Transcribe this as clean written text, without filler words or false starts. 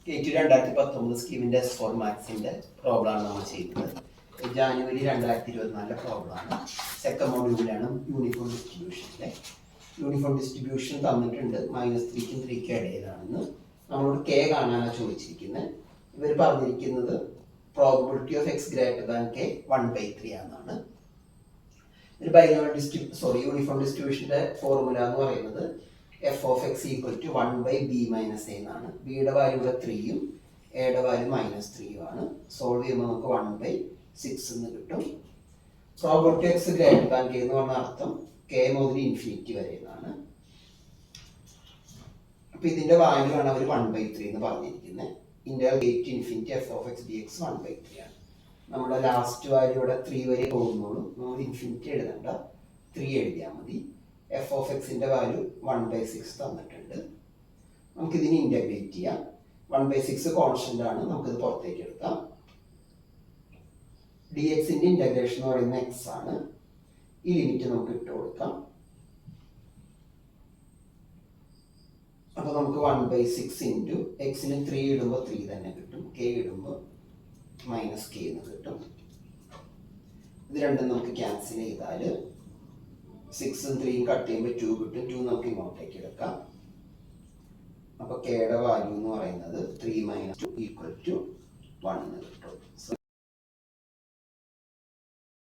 KT 2019 സ്കീമിൻ്റെ S4 മാത്സിൻ്റെ പ്രോബ്ലമാണ് നമ്മൾ ചെയ്യുന്നത്. ജാനുവരി 2024 പ്രോബ്ലമാണ്. സെക്കൻഡ് മോഡ്യൂളിലാണ് യൂണിഫോം ഡിസ്ട്രിബ്യൂഷനിലെ. യൂണിഫോം ഡിസ്ട്രിബ്യൂഷൻ തന്നിട്ടുണ്ട് -3ക്കും 3ക്കും ഇടയിലാണെന്ന്. നമ്മളോട് K കാണാനാണ് ചോദിച്ചിരിക്കുന്നത്. ഇവർ പറഞ്ഞിരിക്കുന്നത് probability of x greater than K 1/3 ആണെന്നാണ്. ഒരു യൂണിഫോം ഡിസ്ട്രിബ്യൂഷൻ്റെ ഫോർമുല എന്ന് പറയുന്നത് f of x equal to 1/b minus a എന്നാണ്. ബിയുടെ വാല്യൂ ഇവിടെ 3യും എയുടെ വാല്യൂ -3യും ആണ്. സോൾവ് ചെയ്യുമ്പോൾ നമുക്ക് 1/6 എന്ന് കിട്ടും. Probability X greater than K എന്ന് പറഞ്ഞ അർത്ഥം കെ മുതൽ ഇൻഫിനിറ്റി വരെ എന്നാണ്. അപ്പൊ ഇതിന്റെ വാല്യൂ ആണ് അവർ 1/3 എന്ന് പറഞ്ഞിരിക്കുന്നത്. Integral a to infinity f of x dx 1/3 ആണ്. നമ്മുടെ ലാസ്റ്റ് വാല്യൂ ഇവിടെ 3 വരെ പോകുന്നുള്ളൂ. നമ്മൾ ഇൻഫിനിറ്റി എഴുതണ്ട, 3 എഴുതിയാൽ മതി. എഫ് ഓഫ് എക്സിൻ്റെ വാല്യൂ 1/6 തന്നിട്ടുണ്ട്. നമുക്കിതിന് ഇൻ്റഗ്രേറ്റ് ചെയ്യാം. 1/6 കോൺസ്റ്റൻ്റ് ആണ്, നമുക്കിത് പുറത്തേക്ക് എടുക്കാം. ഡി എക്സിൻ്റെ ഇൻ്റഗ്രേഷൻ എന്ന് പറയുന്നത് എക്സ് ആണ്. ഈ ലിമിറ്റ് നമുക്ക് ഇട്ട് കൊടുക്കാം. അപ്പോൾ നമുക്ക് 1/6 ഇൻറ്റു എക്സിന് 3 ഇടുമ്പോൾ 3 തന്നെ കിട്ടും, കെ ഇടുമ്പോൾ -k എന്ന് കിട്ടും. ഇത് രണ്ടും നമുക്ക് ക്യാൻസൽ ചെയ്താൽ 6ഉം 3യും കട്ട് ചെയ്യുമ്പോൾ 2 കിട്ടും. 2 നമുക്ക് ഇങ്ങോട്ടേക്ക് എടുക്കാം. അപ്പോൾ കെയുടെ വാല്യൂ എന്ന് പറയുന്നത് 3 - 2 = 1 എന്ന് കിട്ടും.